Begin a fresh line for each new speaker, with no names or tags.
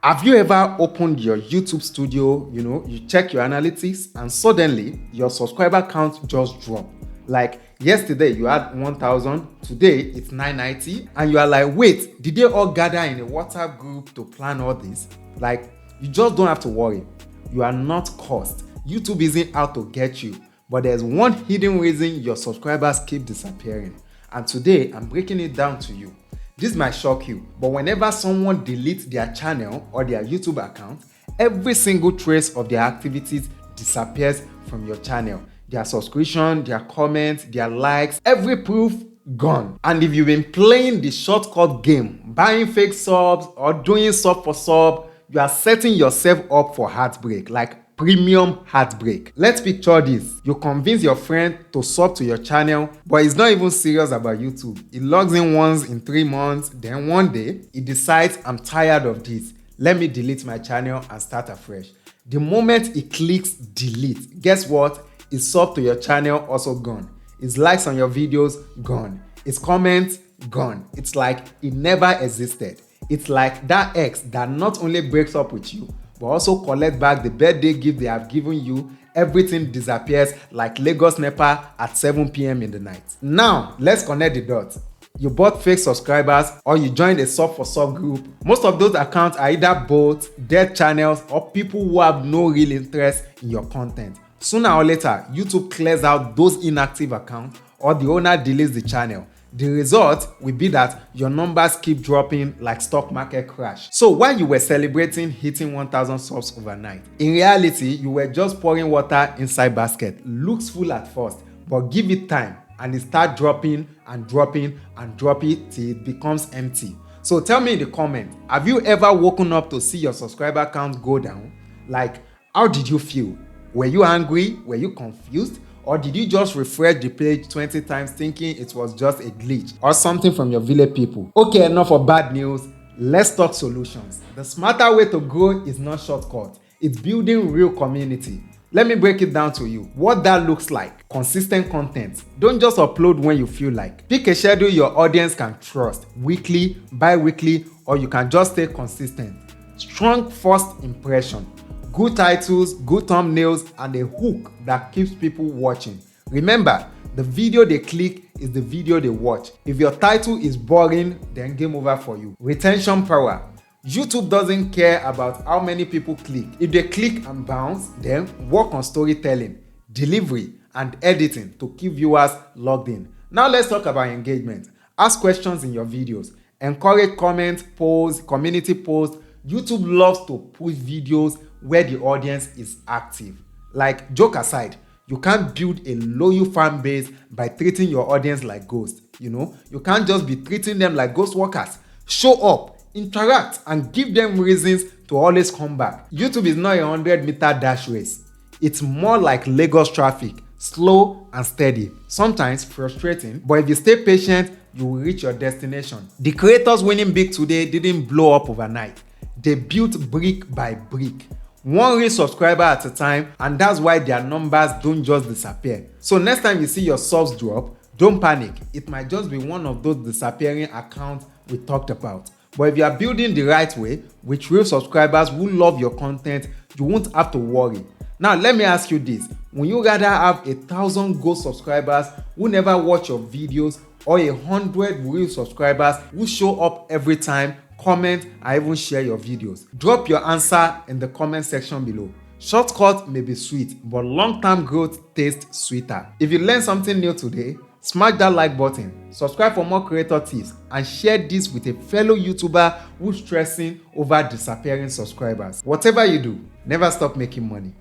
Have you ever opened your YouTube studio, you check your analytics and suddenly your subscriber count just dropped? Like yesterday you had 1,000, today it's 990 and you are like, wait, did they all gather in a WhatsApp group to plan all this? Like, you just don't have to worry. You are not cursed. YouTube isn't out to get you, but there's one hidden reason your subscribers keep disappearing. And today I'm breaking it down to you. This might shock you, but whenever someone deletes their channel or their YouTube account, every single trace of their activities disappears from your channel. Their subscription, their comments, their likes, every proof gone. And if you've been playing the shortcut game, buying fake subs or doing sub for sub, you are setting yourself up for heartbreak, like premium heartbreak. Let's picture this. You convince your friend to sub to your channel, but he's not even serious about YouTube. He logs in once in 3 months, then one day, he decides, I'm tired of this. Let me delete my channel and start afresh. The moment he clicks delete, guess what? His sub to your channel also gone. His likes on your videos gone. His comments gone. It's like it never existed. It's like that ex that not only breaks up with you, but also collect back the birthday gift they have given you. Everything disappears like Lagos NEPA at 7 p.m. in the night. Now, let's connect the dots. You bought fake subscribers or you joined a sub for sub group. Most of those accounts are either bots, dead channels, or people who have no real interest in your content. Sooner or later, YouTube clears out those inactive accounts or the owner deletes the channel. The result will be that your numbers keep dropping like stock market crash. So while you were celebrating hitting 1,000 subs overnight, in reality, you were just pouring water inside basket. Looks full at first, but give it time and it start dropping and dropping and dropping till it becomes empty. So tell me in the comment, have you ever woken up to see your subscriber count go down? Like, how did you feel? Were you angry? Were you confused? Or did you just refresh the page 20 times thinking it was just a glitch or something from your village people? Okay, enough of bad news. Let's talk solutions. The smarter way to grow is not shortcut. It's building real community. Let me break it down to you. What that looks like. Consistent content. Don't just upload when you feel like. Pick a schedule your audience can trust. Weekly, bi-weekly, or you can just stay consistent. Strong first impression. Good titles, good thumbnails, and a hook that keeps people watching. Remember, the video they click is the video they watch. If your title is boring, then game over for you. Retention power. YouTube doesn't care about how many people click. If they click and bounce, then work on storytelling, delivery, and editing to keep viewers logged in. Now let's talk about engagement. Ask questions in your videos. Encourage comments, polls, community posts. YouTube loves to push videos where the audience is active. Like, joke aside, you can't build a loyal fan base by treating your audience like ghosts. You can't just be treating them like ghost workers. Show up, interact, and give them reasons to always come back. YouTube is not a 100-meter dash race. It's more like Lagos traffic, slow and steady, sometimes frustrating, but if you stay patient, you will reach your destination. The creators winning big today didn't blow up overnight. They built brick by brick, one real subscriber at a time, and that's why their numbers don't just disappear. So next time you see your subs drop, don't panic. It might just be one of those disappearing accounts we talked about. But if you are building the right way, with real subscribers who love your content, you won't have to worry. Now let me ask you this, would you rather have 1,000 ghost subscribers who never watch your videos, or 100 real subscribers who show up every time, comment, and even share your videos? Drop your answer in the comment section below. Shortcut may be sweet, but long-term growth tastes sweeter. If you learned something new today, smash that like button, subscribe for more creator tips, and share this with a fellow YouTuber who's stressing over disappearing subscribers. Whatever you do, never stop making money.